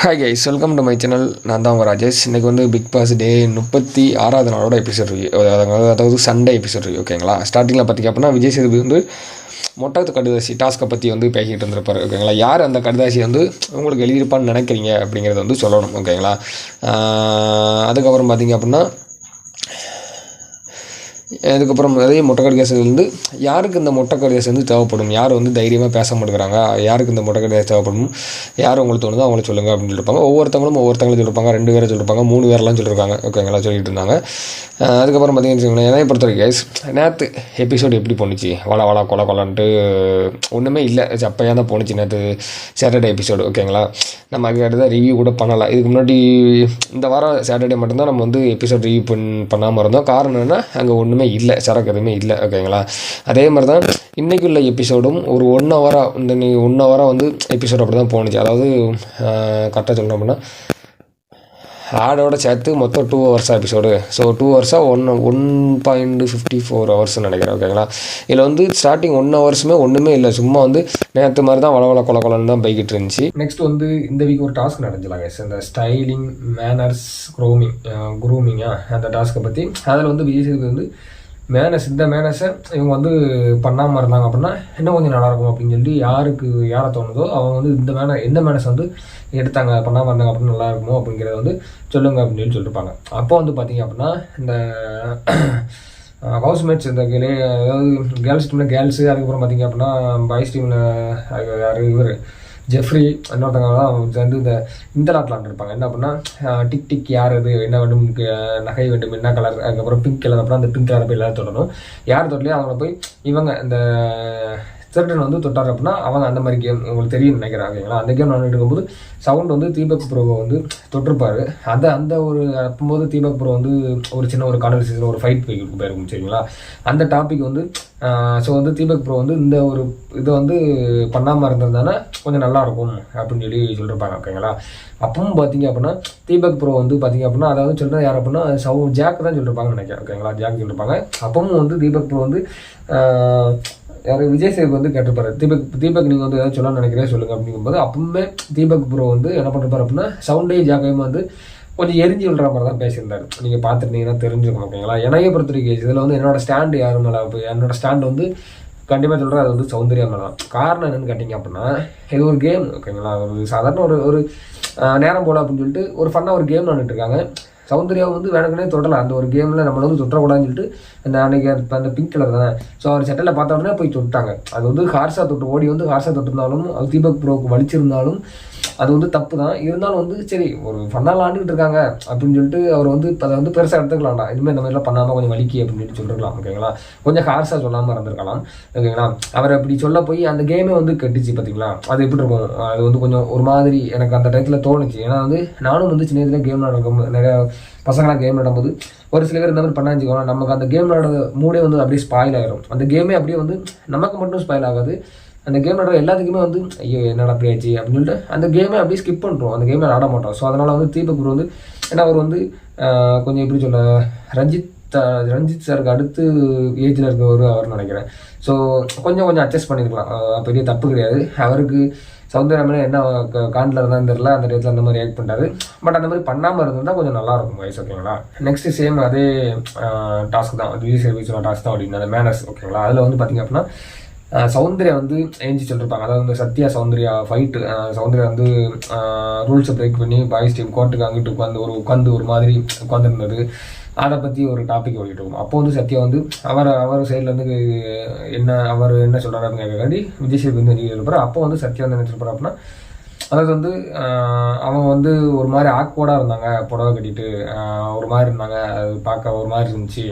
Hi guys, welcome to my channel. நான் தான் உங்கள் ராஜேஷ். இன்றைக்கி வந்து பிக் பாஸ் டே 36வது நாளோட எபிசோட் ரிவ்யூ, அதாவது சண்டே எபிசோட் ரிவ்யூ. ஓகேங்களா? ஸ்டார்டிங்கில் பார்த்திங்க அப்படின்னா விஜய் சேதுபதி வந்து மொட்டத்து கடுதாசி டாஸ்க்கை பற்றி வந்து பேசிக்கிட்டு இருந்திருப்பார். ஓகேங்களா? யார் அந்த கடுதாசி வந்து உங்களுக்கு எழுதியிருப்பான்னு நினைக்கிறீங்க அப்படிங்கிறத வந்து சொல்லணும். ஓகேங்களா? அதுக்கப்புறம் பார்த்திங்க அப்படின்னா அதுக்கப்புறம் நிறைய மொட்டைக்கடிதாசி வந்து யாருக்கு இந்த மொட்டைக்கடிதாசி வந்து தேவைப்படும், யார் வந்து தைரியமாக பேச மாட்டேங்கிறாங்க, யாருக்கு இந்த மொட்டைக்கடிதாசி தேவைப்படும், யார் உங்களுக்கு தோணுதோ அவங்கள சொல்லுங்கள் அப்படின்னு சொல்லியிருப்பாங்க. ஒவ்வொருத்தங்களும் சொல்லியிருப்பாங்க, 2 பேரை சொல்லியிருப்பாங்க, 3 பேரெலாம் சொல்லியிருக்காங்க. ஓகேங்களா? சொல்லிட்டு இருந்தாங்க. அதுக்கப்புறம் பார்த்தீங்கன்னு என்னை பொறுத்த வரைக்கும் கைஸ், நேற்று எபிசோடு எப்படி போணுச்சு? வள கொலன்ட்டு ஒன்றுமே இல்லை, அப்போயா தான் போணுச்சு நேற்று சாட்டர்டே எபிசோடு. ஓகேங்களா? நம்ம அதுக்கு தான் ரிவ்யூ கூட பண்ணலாம். இதுக்கு முன்னாடி இந்த வாரம் சாட்டர்டே மட்டும்தான் நம்ம வந்து எபிசோட் ரிவ்யூ பண்ணாமல் இருந்தோம். காரணம் என்னென்னா அங்கே ஒன்றுமே இல்லை, சரக்கு எதுவுமே இல்லை. ஓகேங்களா? அதே மாதிரி தான் இன்றைக்கி உள்ள எபிசோடும் ஒரு 1 ஹவராக இந்த 1 ஹவராக வந்து எபிசோட் அப்படி தான் போணுச்சு. அதாவது கரெக்டாக சொல்லணும் அப்படின்னா ஆடோட சேர்த்து மொத்தம் 2 ஹவர்ஸாக எபிசோடு. ஸோ 2 ஹவர்ஸாக 1.54 ஹவர்ஸ்ன்னு நினைக்கிறேன். ஓகேங்களா? இதில் வந்து ஸ்டார்டிங் 1 ஹவர்ஸுமே ஒன்றுமே இல்லை, சும்மா வந்து நேற்று மாதிரி தான் வள கொலன்னு தான் போய்கிட்டு இருந்துச்சு. நெக்ஸ்ட் வந்து இந்த வீக் ஒரு டாஸ்க் நடந்துலாங்க, இந்த ஸ்டைலிங் மேனர்ஸ் க்ரூமிங்கா அந்த டாஸ்க்கை பற்றி. அதில் வந்து விஜய் சேதுபதி வந்து இந்த மேனஸை இவங்க வந்து பண்ணாமல் இருந்தாங்க அப்படின்னா இன்னும் கொஞ்சம் நல்லாயிருக்கும் அப்படின்னு சொல்லி யாரை தோணுதோ அவங்க வந்து எந்த மேனஸை வந்து எடுத்தாங்க பண்ணாமல் இருந்தாங்க அப்படின்னு நல்லா இருக்குமோ அப்படிங்கிறத வந்து சொல்லுங்க அப்படின்னு சொல்லி சொல்லியிருப்பாங்க. அப்போ வந்து பார்த்தீங்க அப்படின்னா இந்த ஹவுஸ்மேட்ஸ் இந்த அதாவது கேர்ள்ஸ் டீமில் கேர்ள்ஸு, அதுக்கப்புறம் பார்த்தீங்க அப்படின்னா பாய்ஸ் டீமில் யார் இவர் ஜெஃப்ரி இன்னொருத்தவங்கலாம் வந்து இந்த லாட்லான் இருப்பாங்க. என்ன அப்படின்னா டிக் யார் இது, என்ன வேண்டும், நகை வேண்டும், என்ன கலர், அதுக்கப்புறம் பிங்க் கலர் அப்படின்னா அந்த பிங்க் கலரை போய் எல்லாரும் தொடரணும். யார் தொடலையோ அவங்கள போய் இவங்க இந்த திருடன் வந்து தொட்டார் அப்படின்னா அவங்க அந்த மாதிரி கேம் உங்களுக்கு தெரியும் நினைக்கிறாங்க. ஓகேங்களா? அந்த கேம் நடந்துட்டு இருக்கும்போது சவுண்ட் வந்து தீபக் ப்ரோவை வந்து தொட்டிருப்பாரு. அந்த ஒரு அப்போது தீபக் ப்ரோ வந்து ஒரு சின்ன ஒரு கான்வர்சேஷன் ஒரு ஃபைட் போயிருக்கும். சரிங்களா? அந்த டாபிக் வந்து ஸோ வந்து தீபக் ப்ரோ வந்து இந்த ஒரு இதை வந்து பண்ணாமல் இருந்திருந்தானே கொஞ்சம் நல்லாயிருக்கும் அப்படின்னு சொல்லியிருப்பாங்க. ஓகேங்களா? அப்பவும் பார்த்தீங்க அப்படின்னா தீபக் ப்ரோ வந்து பார்த்தீங்க அப்படின்னா அதாவது சொல்கிறது யார் அப்படின்னா ஜாக் தான் சொல்லியிருப்பாங்கன்னு நினைக்கிறேன். ஓகேங்களா? ஜாக் சொல்லியிருப்பாங்க. அப்பவும் வந்து தீபக் ப்ரோ வந்து யார் விஜய் சேதுக்கு வந்து கேட்டிருப்பாரு, தீபக் நீங்கள் வந்து ஏதாவது சொல்ல நினைக்கிறேன் சொல்லுங்கள் அப்படிங்கும்போது அப்பவுமே தீபக் ப்ரோ வந்து என்ன பண்ணிருப்பாரு அப்படின்னா சவுண்டையும் ஜாக்கையும் வந்து கொஞ்சம் எரிஞ்சு விடுற மாதிரி தான் பேசியிருந்தாரு. நீங்கள் பார்த்துருந்தீங்கன்னா தெரிஞ்சுக்கணும். ஓகேங்களா? என்னைய பொறுத்த வரைக்கும் இதில் வந்து என்னோட ஸ்டாண்டு யார் மேலே, என்னோட ஸ்டாண்டு வந்து கண்டிப்பாக சொல்கிறேன், அது வந்து சௌந்தர்யா மேலே தான். காரணம் என்னென்னு கேட்டிங்க அப்படின்னா இது ஒரு கேம். ஓகேங்களா? ஒரு சாதாரண ஒரு நேரம் போல அப்படின்னு சொல்லிட்டு ஒரு ஃபன்னாக ஒரு கேம் நடந்துட்டு இருக்காங்க. சௌந்தர்யாவை வந்து வேணுக்குனே தொடரலாம். அந்த ஒரு கேமில் நம்மளை வந்து தொட்டக்கூடாதுன்னு சொல்லிட்டு அந்த அன்னைக்கு அந்த பிங்க் கலர் தானே, ஸோ அவர் சட்டையில் பார்த்த உடனே போய் தொட்டாங்க. அது வந்து ஹார்ஸாக தொட்டிருந்தாலும் அது தீபக் ப்ரோவுக்கு வலிச்சிருந்தாலும் அது வந்து தப்பு தான். இருந்தாலும் வந்து சரி ஒரு ஃபன்னாக விளாண்டுக்கிட்டு இருக்காங்க அப்படின்னு சொல்லிட்டு அவர் வந்து அதை வந்து பெருசாக எடுத்துக்கலாம்டா, இனிமேல் இந்த மாதிரிலாம் பண்ணாமல் கொஞ்சம் வலிக்கி அப்படின்னு சொல்லிருக்கலாம். ஓகேங்களா? கொஞ்சம் ஹார்ஸாக சொல்லாமல் இருந்திருக்கலாம். ஓகேங்களா? அவர் அப்படி சொல்ல போய் அந்த கேமே வந்து கட்டிச்சு. பார்த்தீங்களா? அது எப்படி இருக்கும்? அது வந்து கொஞ்சம் ஒரு மாதிரி எனக்கு அந்த டயத்தில் தோணுச்சு. ஏன்னா வந்து நானும் வந்து சின்ன இதில் கேம் நடக்கும், நிறையா பசங்களாம் கேம் நடும்போது ஒரு சில பேர் இந்த மாதிரி பண்ணாச்சுக்கோங்க, நமக்கு அந்த கேம் விளாட மூடே வந்து அப்படியே ஸ்பாயில் ஆகிடும். அந்த கேமே அப்படியே வந்து நமக்கு மட்டும் ஸ்பாயில் ஆகாது, அந்த கேம் விளாட எல்லாத்துக்குமே வந்து ஐயோ என்னடா அப்படியாச்சு அப்படின்னு சொல்லிட்டு அந்த கேமே அப்படியே ஸ்கிப் பண்ணுறோம், அந்த கேமே ஆட மாட்டோம். ஸோ அதனால் வந்து தீபக் ப்ரோ வந்து ஏன்னா அவர் வந்து கொஞ்சம் எப்படி சொல்ல ரஞ்சித் சாருக்கு அடுத்து ஏஜில் இருக்கவர் அவர் நினைக்கிறேன். ஸோ கொஞ்சம் அட்ஜஸ்ட் பண்ணியிருக்கலாம், பெரிய தப்பு கிடையாது. அவருக்கு சௌந்தர்யா மேலே என்ன காண்டில் இருந்தாலும் தெரியல, அந்த இடத்துல அந்த மாதிரி ஆக்ட் பண்ணுறாரு. பட் அந்த மாதிரி பண்ணாமல் இருந்திருந்தால் கொஞ்சம் நல்லாயிருக்கும் வயசு. ஓகேங்களா? நெக்ஸ்ட்டு சேம் அதே டாஸ்க் தான், விஜய் சேதுபதி டாஸ்க் தான் அப்படின்னு அந்த மேனர்ஸ். ஓகேங்களா? அதில் வந்து பார்த்திங்க அப்படின்னா சௌந்தர்யா வந்து ஏஞ்சி சொல்லியிருப்பாங்க. அதாவது வந்து சத்யா சௌந்தர்யா ஃபைட்டு. சௌந்தர்யா வந்து ரூல்ஸை பிரேக் பண்ணி பாய்ஸ் டீம் கோர்ட்டுக்கு அங்கிட்டு உட்காந்து ஒரு மாதிரி உட்காந்துருந்தது. அதை பற்றி ஒரு டாபிக் ஓடிட்டு இருக்கும். அப்போ வந்து சத்யா வந்து அவர் சைட்லேருந்து அவர் என்ன சொல்கிறாரு அப்படின்னு கேட்காண்டி விஜய் சேதுபதி வந்து எழுதியிருப்பார். அப்போ வந்து சத்யா வந்து என்ன சொல்லியிருப்பார் அப்படின்னா அதாவது வந்து அவங்க வந்து ஒரு மாதிரி ஆக்வர்டாக இருந்தாங்க, புடவை கட்டிட்டு ஒரு மாதிரி இருந்தாங்க, அது பார்க்க ஒரு மாதிரி இருந்துச்சு,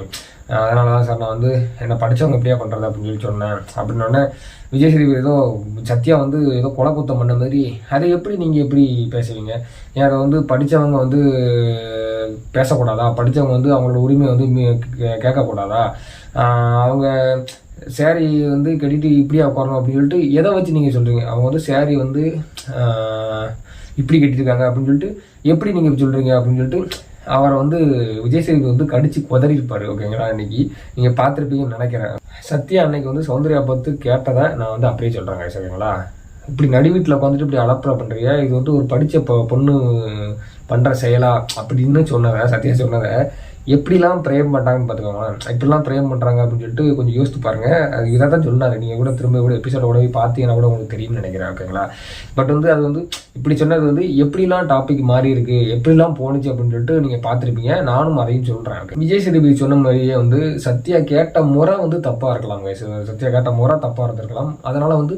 அதனால தான் சார் நான் வந்து என்ன படித்தவங்க எப்படியா பண்ணுறது அப்படின்னு சொல்லி சொன்னேன் அப்படின்னோடனே விஜய் சேதுபதி ஏதோ சத்யா வந்து ஏதோ கொலை குத்தம் பண்ண மாதிரி அதை நீங்கள் எப்படி பேசுவீங்க, ஏன் அதை வந்து படித்தவங்க வந்து பேசக்கூடாதா, படித்தவங்க வந்து அவங்களோட உரிமையை வந்து கேட்கக்கூடாதா, அவங்க சேரீ வந்து கட்டிட்டு இப்படியா உட்காரணும் அப்படின்னு சொல்லிட்டு எதை வச்சு நீங்கள் சொல்கிறீங்க, அவங்க வந்து சேரீ வந்து இப்படி கட்டியிருக்காங்க அப்படின்னு சொல்லிட்டு எப்படி நீங்கள் சொல்கிறீங்க அப்படின்னு சொல்லிட்டு அவரை வந்து விஜய் சேதுபதி வந்து கடிச்சு குதறியிருப்பாரு. ஓகேங்களா? அன்னைக்கு நீங்கள் பார்த்துருப்பீங்கன்னு நினைக்கிறேன். சத்யா அன்னைக்கு வந்து சௌந்தர்யா பார்த்து கேட்டதை நான் வந்து அப்படியே சொல்கிறேன். ஓகேங்களா? இப்படி நடு வீட்டில் உட்காந்துட்டு இப்படி அலப்பறை பண்ணுறியா, இது வந்து ஒரு படித்த பொண்ணு பண்ணுற செயலா அப்படின்னு சொன்னதை, சத்யா சொன்னதை எப்படிலாம் பிரேம் பண்ணுறாங்கன்னு பார்த்துக்கோங்களேன். எப்படிலாம் பிரேம் பண்ணுறாங்க அப்படின்னு சொல்லிட்டு கொஞ்சம் யோசித்து பாருங்கள். அது இதை தான் சொன்னார். நீங்கள் கூட திரும்ப கூட எபிசோட கூட போய் பார்த்தீங்கன்னா கூட உங்களுக்கு தெரியும்னு நினைக்கிறேன். ஓகேங்களா? பட் வந்து அது வந்து இப்படி சொன்னது வந்து எப்படிலாம் டாபிக் மாறி இருக்கு, எப்படிலாம் போணுச்சு அப்படின்னு சொல்லிட்டு நீங்கள் பார்த்துருப்பீங்க. நானும் அதையும் சொல்கிறேன். ஓகே, விஜய் சேதுபதி சொன்ன மாதிரியே வந்து சத்யா கேட்ட முறை வந்து தப்பாக இருக்கலாம். சத்யா கேட்ட முறை தப்பாக இருந்திருக்கலாம். அதனால வந்து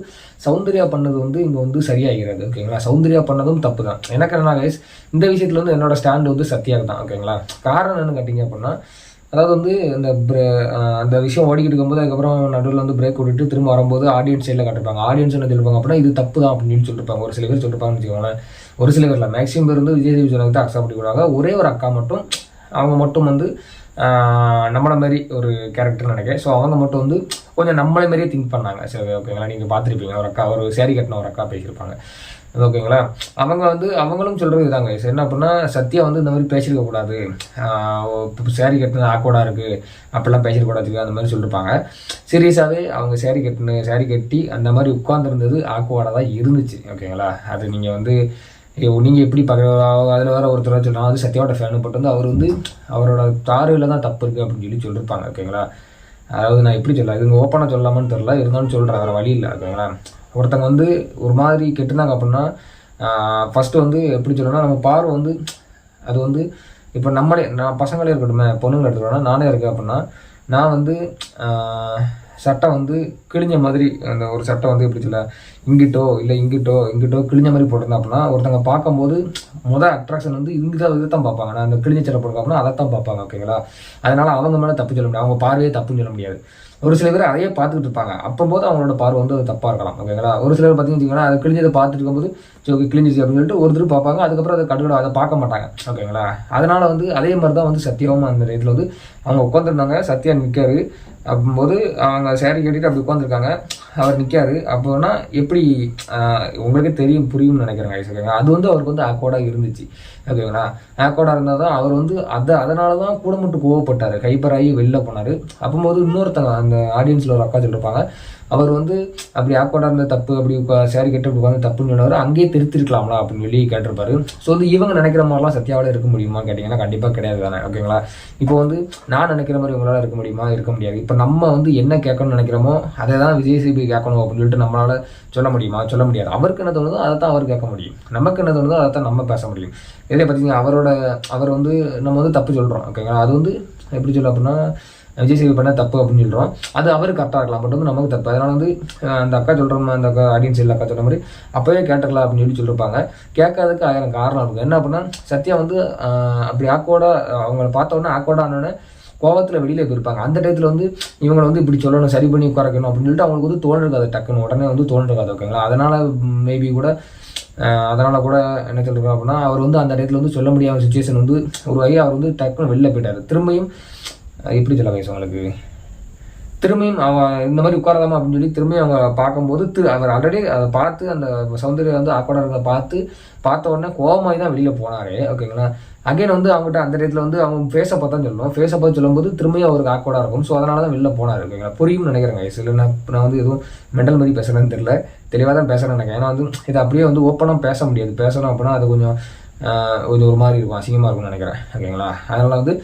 சௌந்தர்யா பண்ணது வந்து இங்கே வந்து சரியாகிறது. ஓகேங்களா? சௌந்தர்யா பண்ணதும் தப்பு தான். எனக்கு என்ன கைஸ், இந்த விஷயத்தில் வந்து என்னோட ஸ்டாண்டு வந்து சத்யாவுக்கு தான். ஓகேங்களா? காரணம் என்னன்னு கேட்டிங்க அப்படின்னா, அதாவது வந்து அந்த விஷயம் ஓடிக்கிட்டு இருக்கும்போது அதுக்கப்புறம் நடுவில் வந்து பிரேக் விட்டுட்டு திரும்ப வரும்போது ஆடியன்ஸ் சைடில் காட்டிருப்பாங்க. ஆடியன்ஸ் என்ன சொல்லிருப்பாங்க அப்படின்னா, இது தப்பு தான் அப்படின்னு சொல்லிருப்பாங்க. ஒரு சில பேர் சொல்லிருப்பாங்கன்னு வச்சுக்கோங்களேன். ஒரு சில பேர் இல்லை, மேக்ஸிமம் பேர் வந்து விஜய் சேதுபதி சொன்னது அக்செப்ட் பண்ணிக்கூடாங்க. ஒரே ஒரு அக்கா மட்டும், அவங்க மட்டும் வந்து நம்மளை மாதிரி ஒரு கேரக்டர்னு நினைக்கிறேன். ஸோ அவங்க மட்டும் வந்து கொஞ்சம் நம்மளை மாதிரியே திங்க் பண்ணாங்க. சரி, ஓகேங்களா? நீங்கள் பார்த்துருப்பீங்க, ஒரு அக்கா, ஒரு சேரீ கட்டின ஒரு அக்கா பேசியிருப்பாங்க. ஓகேங்களா? அவங்க வந்து அவங்களும் சொல்கிறது இதாங்க, என்ன அப்படின்னா சத்யா வந்து இந்த மாதிரி பேசியிருக்க கூடாது, சேரீ கட்டினது ஆக்வர்டாக இருக்குது, அப்படிலாம் பேசிடக்கூடாது அந்த மாதிரி சொல்லியிருப்பாங்க. சீரியஸாகவே அவங்க சேரீ கட்டி அந்த மாதிரி உட்காந்துருந்தது ஆக்வர்டாக தான் இருந்துச்சு. ஓகேங்களா? அது நீங்கள் வந்து நீங்கள் எப்படி அதில் வேறு ஒருத்தர் சொல்லலாம், அது சத்யாவோட ஃபேனு, பட் வந்து அவர் வந்து அவரோட தாரையில் தான் தப்பு இருக்குது அப்படின்னு சொல்லியிருப்பாங்க. ஓகேங்களா? அதாவது நான் எப்படி சொல்லலாம், இது ஓப்பனாக சொல்லலாமான்னு தெரில, இருந்தாலும் சொல்கிறேன், வேறு வழி இல்லை. ஓகேங்களா? ஒருத்தங்க வந்து ஒரு மாதிரி கெட்டுனாங்க அப்படின்னா ஃபஸ்ட்டு வந்து எப்படி சொல்லணும்னா, நம்ம பார்வை வந்து அது வந்து இப்போ நான் பசங்களே இருக்கட்டுமே, பொண்ணுங்களை எடுத்துக்கிட்டோன்னா, நானே இருக்கேன் அப்படின்னா, நான் வந்து சட்டை வந்து கிழிஞ்ச மாதிரி, அந்த ஒரு சட்டை வந்து எப்படி சொல்ல, இங்கிட்டோ கிழிஞ்ச மாதிரி போட்டிருந்தேன் அப்படின்னா, ஒருத்தங்க பார்க்கும்போது அட்ராக்ஷன் வந்து இதான் பார்ப்பாங்க. நான் அந்த கிழிஞ்ச சட்டை போட்டிருக்கேன் அப்படின்னா அதை தான் பார்ப்பாங்க. ஓகேங்களா? அதனால அவங்க மேலே தப்பு சொல்ல முடியாது, அவங்க பார்வையே தப்புன்னு சொல்ல முடியாது. ஒரு சில பேர் அதையே பார்த்துக்கிட்டு இருப்பாங்க, அப்போது அவங்களோட பார்வை வந்து அது தப்பாக இருக்கலாம். ஓகேங்களா? ஒரு சிலர் பார்த்தீங்கன்னா அது கிழிஞ்சதை பார்த்துட்டு இருக்கும்போது சரி கிழிஞ்சிச்சு அப்படின்னு சொல்லிட்டு ஒருத்தர் பார்ப்பாங்க, அதுக்கப்புறம் அதை கடுக்கட அதை பார்க்க மாட்டாங்க. ஓகேங்களா? அதனால் வந்து அதே மாதிரி தான் வந்து சத்யாவும் அந்த இடத்துல வந்து அவங்க உட்காந்துருந்தாங்க. சத்யா நிற்காரு அப்படிம்போது அவங்க சேரீ கட்டிட்டு அப்படி உட்காந்துருக்காங்க, அவர் நிற்காரு. அப்போனா எப்படி உங்களுக்கே தெரியும், புரியும்னு நினைக்கிறேன். ஓகேங்களா? அது வந்து அவருக்கு வந்து ஆக்வர்டாக இருந்துச்சு. ஓகேங்களா? ஆக்வர்டாக இருந்தால் தான் அவர் வந்து அதனால தான் கூட மட்டும் கோவப்பட்டார், ஹைப்பராகி வெளில போனார். அப்போது இன்னொருத்தங்க அந்த ஆடியன்ஸில் ஒரு அக்கா சொல்லியிருப்பாங்க, அவர் வந்து அப்படி ஆக்வர்டாக இருந்த தப்பு, அப்படி சேரீ கட்டி அப்படி உட்காந்து தப்புன்னு சொன்னவர் அங்கேயே திருத்திருக்கலாம்ல அப்படின்னு சொல்லி கேட்டிருப்பாரு. ஸோ வந்து இவங்க நினைக்கிற மாதிரிலாம் சத்யாவோட இருக்க முடியுமா கேட்டிங்கன்னா கண்டிப்பாக கிடையாது தானே. ஓகேங்களா? இப்போ வந்து நான் நினைக்கிற மாதிரி இவங்களால இருக்க முடியுமா? இருக்க முடியாது. இப்போ நம்ம வந்து என்ன கேட்கணும்னு நினைக்கிறோமோ அதை தான் விஜய் சேதுபதி கேட்கணும் அப்படின்னு சொல்லிட்டு நம்மளால சொல்ல முடியுமா? சொல்ல முடியாது. அவருக்கு என்ன தோணுதோ அதை தான் அவர் கேட்க முடியும், நமக்கு என்ன தோணுதோ அதை தான் நம்ம பேச முடியும். இதே பார்த்தீங்கன்னா அவர் வந்து நம்ம வந்து தப்பு சொல்கிறோம். ஓகேங்களா? அது வந்து எப்படி சொல்ல அப்படின்னா, விஜய் சேதுபதி பண்ண தப்பு அப்படின்னு சொல்கிறோம், அது அவருக்கு கரெக்டாக இருக்கலாம், பட் வந்து நமக்கு தப்பு. அதனால் வந்து அந்த அக்கா சொல்கிறோம், அந்த அக்கா ஆடியன்ஸ் இல்லை அக்கா சொல்கிற மாதிரி அப்போவே கேட்டுக்கலாம் அப்படின்னு சொல்லியிருப்பாங்க. கேட்காததுக்கு 1000 காரணம் இருக்கும். என்ன அப்படின்னா சத்யா வந்து அப்படி அவங்கள பார்த்த உடனே ஆனோடனே கோவத்தில் வெளியில் போயிருப்பாங்க. அந்த டயத்தில் வந்து இவங்களை வந்து இப்படி சொல்லணும், சரி பண்ணி உட்காரக்கணும் அப்படின்னு சொல்லிட்டு அவங்களுக்கு வந்து தோன்றிருக்காது, டக்குன்னு உடனே வந்து தோன்றிருக்காது. ஓகேங்களா? அதனால் மேபி கூட என்ன சொல்கிறோம் அப்படின்னா, அவர் வந்து அந்த டயத்தில் வந்து சொல்ல முடியாத சுச்சுவேஷன் வந்து உருவாகி அவர் வந்து டக்குன்னு வெளில போயிட்டார். திரும்பியும் எப்படி சொல்ல வயசு அவங்களுக்கு, திரும்பியும் இந்த மாதிரி உட்காரதாமா அப்படின்னு சொல்லி திரும்பியும் அவங்க பார்க்கும்போது அவர் ஆல்ரெடி அதை பார்த்து அந்த சௌந்தர்யா வந்து ஆக்வர்டாக பார்த்த உடனே கோவமாகி தான் வெளியில் போனார். ஓகேங்களா? அகைன் வந்து அவங்ககிட்ட அந்த இடத்துல வந்து அவங்க ஃபேஸை பார்த்தா சொல்லணும், ஃபேஸை பார்த்து சொல்லும்போது திரும்பியும் அவருக்கு ஆக்வர்டாக இருக்கும். ஸோ அதனால தான் வெளில போனார். ஓகேங்களா? புரியும்னு நினைக்கிறேங்க. இல்லை நான் வந்து எதுவும் மெண்டல் மாதிரி பேசுகிறேன்னு தெரியல, தெளிவாக தான் பேசுகிறேன்னு நினைக்கிறேன். ஏன்னா வந்து இதை அப்படியே வந்து ஓப்பனாக பேச முடியாது. பேசணும் அப்படின்னா அது கொஞ்சம் ஒரு மாதிரி இருக்கும், அசிங்கமாக இருக்கும்னு நினைக்கிறேன். ஓகேங்களா? அதனால் வந்து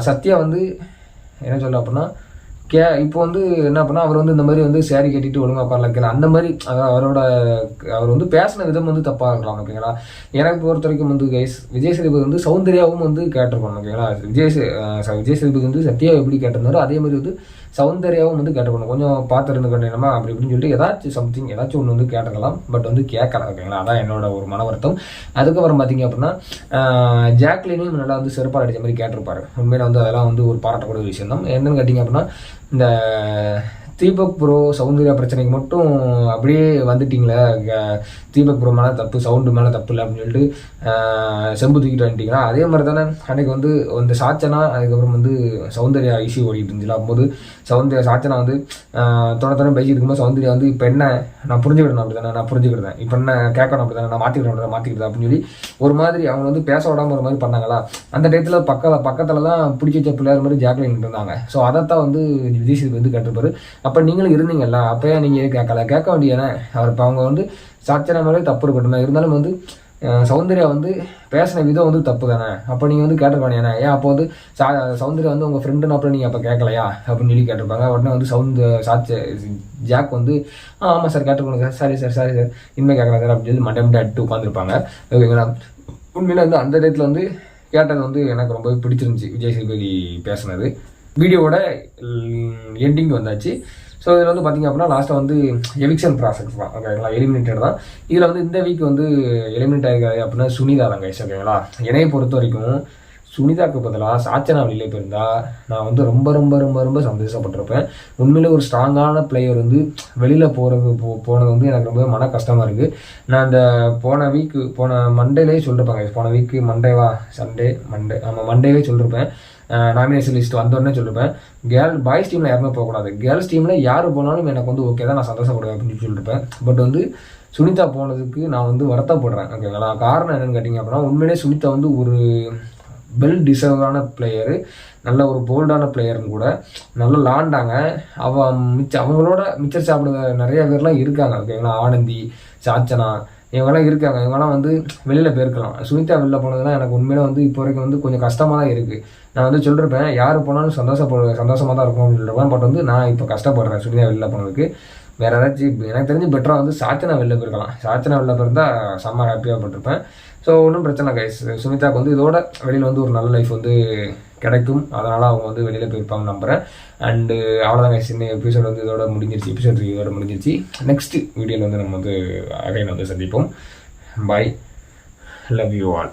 சத்யா வந்து என்ன சொல்ல அப்படின்னா இப்போ வந்து என்ன பண்ணால் அவர் வந்து இந்த மாதிரி வந்து சேரீ கட்டிட்டு ஒழுங்காக உட்காரல வைக்கலாம், அந்த மாதிரி அவர் வந்து பேசின விதம் வந்து தப்பாக இருக்கலாம். ஓகேங்களா? எனக்கு பொறுத்த வரைக்கும் வந்து விஜய் சேதுபதி வந்து சௌந்தர்யாவும் வந்து கேட்டிருக்கணும். ஓகேங்களா? விஜய் சேதுபதி வந்து சத்யா எப்படி கேட்டிருந்தாரோ அதே மாதிரி வந்து சௌந்தர்யாவும் வந்து கேட்டிருக்கணும். கொஞ்சம் பார்த்துருந்து கண்டினமா அப்படி இப்படின்னு சொல்லிட்டு ஏதாச்சும் ஒன்று வந்து கேட்டிருக்கலாம், பட் வந்து கேட்கலாம். ஓகேங்களா? அதான் என்னோட ஒரு மன வருத்தம். அதுக்கப்புறம் பார்த்தீங்க அப்படின்னா ஜாக்லினையும் நல்லா வந்து சிறப்பாக அடித்த மாதிரி கேட்டிருப்பாரு. உண்மையில வந்து அதெல்லாம் வந்து ஒரு பாராட்டக்கூடிய விஷயம் தான். என்னன்னு கேட்டிங்க அப்படின்னா, இந்த தீபக் ப்ரோ சௌந்தர்யா பிரச்சனைக்கு மட்டும் அப்படியே வந்துட்டிங்களே, தீபக் ப்ரோ மேலே தப்பு, சவுண்டு மேலே தப்பு இல்லை அப்படின்னு சொல்லிட்டு செம்பு தூக்கிட்டு வந்துட்டிங்களா? அதே மாதிரி தானே அன்றைக்கி வந்து இந்த சாச்சனா அதுக்கப்புறம் வந்து சௌந்தர்யா இஷ்யூ ஓடிட்டு இருந்துச்சு. அப்போது சாச்சனா வந்து தொண பேசிட்டு இருக்கும்போது சௌந்தர்யா வந்து இப்போ என்ன நான் புரிஞ்சுக்கிடணும் அப்படி தானே, நான் புரிஞ்சுக்கிட்டேன், இப்போ என்ன கேட்கணும் அப்படி தானே, நான் மாற்றிக்கிட்டேன் அப்படின்னு சொல்லி ஒரு மாதிரி அவங்க வந்து பேச விடாமல் ஒரு மாதிரி பண்ணாங்களா. அந்த டயத்தில் பக்கத்தில் தான் பிடிச்சி வச்ச பிள்ளையார் மாதிரி ஜாக்லின் இருந்தாங்க. ஸோ அதைத்தான் வந்து விஜய் சேதுபதி வந்து கேட்டிருப்பாரு. அப்போ நீங்களும் இருந்தீங்கல்ல, அப்போயே நீங்கள் கேட்க வேண்டியதானே. அவர் இப்போ அவங்க வந்து சாட்சியான மாதிரி தப்பு இருக்கட்டும், இருந்தாலும் வந்து சௌந்தர்யா வந்து பேசின விதம் வந்து தப்பு தானே. அப்போ நீங்கள் வந்து கேட்டிருப்பாங்க ஏன்னா ஏன் அப்போ வந்து சௌந்தர்யா வந்து உங்கள் ஃப்ரெண்டுன்னு அப்புறம் நீங்கள் அப்போ கேட்கலையா அப்படின்னு சொல்லி கேட்டிருப்பாங்க. உடனே வந்து ஜாக் வந்து ஆமாம் சார் கேட்டிருப்பாங்க சார், சாரி சார் இனிமேல் கேட்கலாம் சார் அப்படின்னு சொல்லி மண்டை அடிட்டு உட்காந்துருப்பாங்க. ஓகேங்களா. உண்மையில வந்து அந்த இடத்துல வந்து கேட்டது வந்து எனக்கு ரொம்பவே பிடிச்சிருந்துச்சி விஜய் சேதுபதி பேசுனது. வீடியோவோட எண்டிங் வந்தாச்சு. ஸோ இதில் வந்து பார்த்திங்க அப்படின்னா லாஸ்ட்டாக வந்து எவிக்ஷன் ப்ராசஸ் தான். ஓகேங்களா. எலிமினேட்டட் தான். இதில் வந்து இந்த வீக் வந்து எலிமினேட் ஆகிருக்காரு அப்படின்னா சுனிதா தான் கைஸ். ஓகேங்களா. என்னையை பொறுத்த வரைக்கும் சுனிதாக்கு பதிலாக சாச்சனா வெளியில் போயிருந்தால் நான் வந்து ரொம்ப ரொம்ப ரொம்ப ரொம்ப சந்தோஷப்பட்டிருப்பேன். உண்மையிலே ஒரு ஸ்ட்ராங்கான பிளேயர் வந்து வெளியில் போனது வந்து எனக்கு ரொம்ப மன கஷ்டமாக இருக்குது. நான் இந்த போன மண்டேலேயே சொல்லிருப்பேங்க. போன வீக்கு மண்டேவே சொல்லியிருப்பேன். நாமினேஷன் லிஸ்ட் வந்தோடனே சொல்லியிருப்பேன், பாய்ஸ் டீமில் யாருமே போகக்கூடாது, கேர்ள்ஸ் டீமில் யார் போனாலும் எனக்கு வந்து ஓகே தான், நான் சந்தோஷப்படுவேன் அப்படின்னு சொல்லியிருப்பேன். பட் வந்து சுனிதா போனதுக்கு நான் வந்து வருத்தப்படுறேன். ஓகேங்களா. காரணம் என்னென்னு கேட்டிங்க அப்படின்னா உண்மையிலே சுனிதா வந்து ஒரு வெல் டிசர்வான பிளேயரு, நல்ல ஒரு போல்டான பிளேயர்னு கூட, நல்லா லாண்டாங்க. அவங்களோட மிச்சர் சாப்பிடுற நிறைய பேர்லாம் இருக்காங்க. ஓகேங்களா. ஆனந்தி, சாச்சனா இவங்கெல்லாம் இருக்காங்க. இவங்கெல்லாம் வந்து வெளியில் போயிருக்கலாம். சுனிதா வெளில போனதுலாம் எனக்கு உண்மையில வந்து இப்போ வரைக்கும் வந்து கொஞ்சம் கஷ்டமாக தான் இருக்குது. நான் வந்து சொல்லிருப்பேன் யார் போனாலும் சந்தோஷமாக தான் இருக்கும் அப்படின்னு சொல்லிருப்பேன். பட் வந்து நான் இப்போ கஷ்டப்படுறேன் சுனிதா வெளில போனதுக்கு. வேறு ஏதாச்சும் எனக்கு தெரிஞ்சு பெட்டராக வந்து சாச்சனா வெளில போயிருக்கலாம். சாச்சனா வெளில போயிருந்தால் செம்ம ஹாப்பியாக பட்டிருப்பேன். ஸோ ஒன்றும் பிரச்சனை கைஸ். சுனிதாவுக்கு வந்து இதோட வெளியில் வந்து ஒரு நல்ல லைஃப் வந்து கிடைக்கும். அதனால் அவங்க வந்து வெளியில் போயிருப்பாங்கன்னு நம்புகிறேன். அண்டு அவ்வளோதான் கைஸ். இந்த எபிசோட் வந்து இதோட முடிஞ்சிருச்சு. எபிசோட் 3 இதோட முடிஞ்சிருச்சு. நெக்ஸ்ட் வீடியோவில் வந்து நம்ம வந்து அகைன் வந்து சந்திப்போம். பாய். Love you all.